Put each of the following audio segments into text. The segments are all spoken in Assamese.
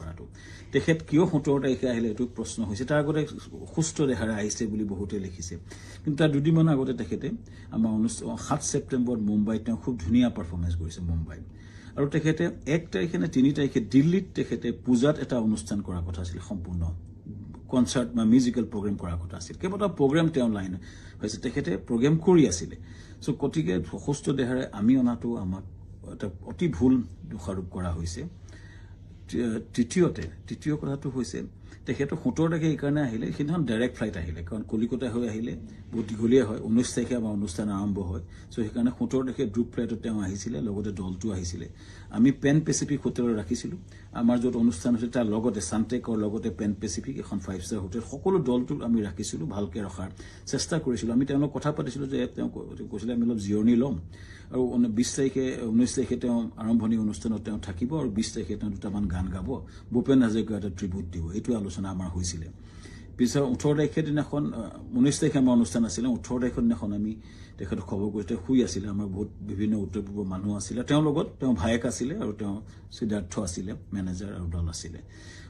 কৰাটো তেখেত কিয় 17 তাৰিখে আহিলে এইটো প্ৰশ্ন হৈছে তাৰ আগতে সুস্থ দেহাৰে আহিছে বুলি বহুতে লিখিছে কিন্তু তাৰ দুদিনমান আগতে তেখেতে আমাৰ 7 ছেপ্টেম্বৰত মুম্বাইত তেওঁ খুব ধুনীয়া পাৰফৰ্মেন্স কৰিছে মুম্বাইত আৰু তেখেতে 1 তাৰিখে নে 3 তাৰিখে দিল্লীত তেখেতে পূজাত এটা অনুষ্ঠান কৰাৰ কথা আছিল সম্পূৰ্ণ কনসাৰ্ট বা মিউজিক্যাল প্ৰগ্ৰাম কৰাৰ কথা আছিল কেৱল প্ৰগ্ৰাম তেওঁ লাইন হৈছে তেখেতে প্ৰগ্ৰাম কৰি আছিল সো কটিকে সুস্থ দেহাৰে আমি অনাটো আমাক এটা অতি ভুল দোষাৰোপ কৰা হৈছে তৃতীয় কথাটো হৈছে তেখেতে 17 তাৰিখে এই কাৰণে আহিলে সেইদিনাখন ডাইৰেক্ট ফ্লাইট আহিলে কাৰণ কলিকতা হৈ আহিলে বহুত দীঘলীয়া হয় 19 তাৰিখে আমাৰ অনুষ্ঠান আৰম্ভ হয় সো সেইকাৰণে 17 তাৰিখে গ্ৰুপ ফ্লাইটত তেওঁ আহিছিলে লগতে দলটো আহিছিলে আমি পেন পেচিফিক হোটেলত ৰাখিছিলো আমাৰ যত অনুষ্ঠান হৈছিল তাৰ লগতে সান্টেকৰ লগতে পেন পেচিফিক এখন 5 ষ্টাৰ হোটেল সকলো দলটো আমি ৰাখিছিলো ভালকে ৰখাৰ চেষ্টা কৰিছিলো আমি তেওঁলোকক কথা পাতিছিলো যে তেওঁ কৈছিলে আমি অলপ জিৰণি লম আৰু 20 তাৰিখে 19 তাৰিখে তেওঁ আৰম্ভণি অনুষ্ঠানত তেওঁ থাকিব আৰু 20 তাৰিখে তেওঁ দুটামান গান গাব ভূপেন হাজৰিকা এটা ট্ৰিবিউট দিব এইটো আলোচনা আমাৰ হৈছিল পিছৰ 18 তাৰিখে দিনাখন 19 তাৰিখে আমাৰ অনুষ্ঠান আছিল 18 তাৰিখৰ দিনাখন আমি তেখেত খবৰ কৰিতে শুই আছিল আমাৰ বহুত বিভিন্ন উত্তৰ পূৰ্ব মানুহ আছিল তেওঁ লগত তেওঁ ভায়েক আছিল আৰু তেওঁ সিদ্ধাৰ্থ আছিল মেনেজাৰ আৰু দল আছিল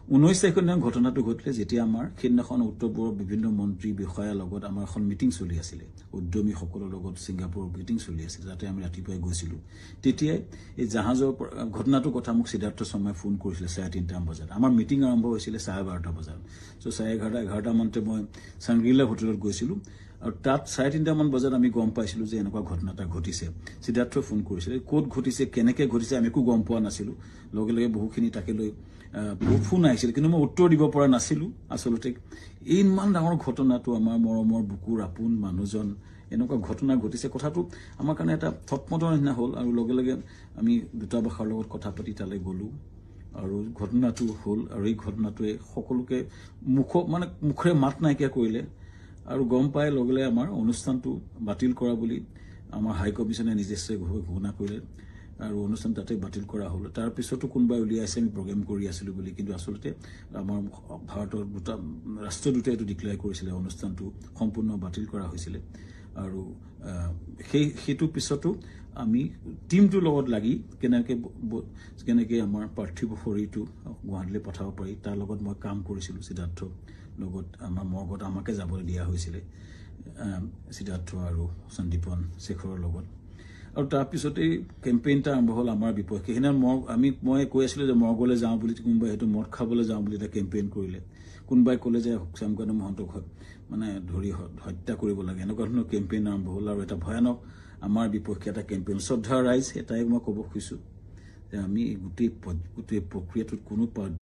19 তাৰিখৰ দিনা ঘটনাটো ঘটিলে যেতিয়া আমাৰ সেইদিনাখন উত্তৰ পূৰ্বৰ বিভিন্ন মন্ত্ৰী বিষয়া লগত আমাৰ এখন মিটিং চলি আছিল উদ্যমী সকলৰ লগত সিংগাপুৰৰ মিটিং চলি আছিল যাতে আমি ৰাতিপুৱাই গৈছিলো তেতিয়া এই জাহাজৰ ঘটনাটোৰ কথা মোক সিদ্ধাৰ্থ শৰ্মাই ফোন কৰিছিল 3:30 বজাত আমাৰ মিটিং আৰম্ভ হৈছিল 12:30 বজাত সো 11:30 মানতে মই সাংগ্ৰিলা হোটেলত গৈছিলো আৰু তাত 3:30 মান বজাত আমি গম পাইছিলো যে এনেকুৱা ঘটনা এটা ঘটিছে সিদ্ধাৰ্থ ফোন কৰিছিল কোড ঘটিছে কেনেকৈ ঘটিছে আমি একো গম পোৱা নাছিলো লগে লগে বহুখিনি তাকে লৈ ফোন আহিছিল কিন্তু মই উত্তৰ দিব পৰা নাছিলো আসলতে ইমান ডাঙৰ ঘটনাটো আমাৰ মৰমৰ বুকুৰ আপোন মানুহজন এনেকুৱা ঘটনা ঘটিছে কথাটো আমাৰ কাৰণে এটা থটমটৰ নিচিনা হ'ল আৰু লগে লগে আমি দূতাবাসৰ লগত কথা পাতি তালৈ গলো আৰু ঘটনাটো হ'ল আৰু এই ঘটনাটোৱে সকলোকে মুখৰে মাত নাইকিয়া কৰিলে আৰু গম পাই লগলে আমাৰ অনুষ্ঠানটো বাতিল কৰা বুলি আমাৰ হাই কমিছনে নিজস্বভাৱে ঘোষণা কৰিলে আৰু অনুষ্ঠান তাতে বাতিল কৰা হ'ল তাৰ পিছতো কোনবাই উলিয়াইছে আমি প্ৰগ্ৰাম কৰি আছিলো বুলি কিন্তু আসলতে আমাৰ ভাৰতৰ ৰাষ্ট্ৰদূতাই এইটো ডিক্লেয়াৰ কৰিছিল অনুষ্ঠানটো সম্পূৰ্ণ বাতিল কৰা হৈছিল আৰু সেইটো পিছতো আমি টিমটোৰ লগত লাগি কেনেকৈ আমাৰ পাৰ্থিৱ শৰীৰটো গুৱাহাটীলৈ পঠাব পাৰি তাৰ লগত মই কাম কৰিছিলো সিদ্ধাৰ্থ লগত আমাৰ মৰ্গত আমাকে যাবলৈ দিয়া হৈছিল সিদ্ধাৰ্থ আৰু সন্দীপন শেখৰৰ লগত আৰু তাৰ পিছতে কেম্পেইনটা আৰম্ভ হ'ল আমাৰ বিপক্ষে সেইদিনা মই কৈ আছিলো যে মৰ্গলৈ যাওঁ বুলি কোনোবাই সেইটো মদ খাবলৈ যাওঁ বুলি এটা কেম্পেইন কৰিলে কোনোবাই ক'লে যে শ্যামকান্ত মহন্তক মানে ধৰি হত্যা কৰিব লাগে এনেকুৱা ধৰণৰ কেম্পেইন আৰম্ভ হ'ল আৰু এটা ভয়ানক আমাৰ বিপক্ষে এটা কেম্পেইন শ্ৰদ্ধা ৰাইজ এটাই মই ক'ব খুজিছো যে আমি গোটেই প্ৰক্ৰিয়াটোত কোনো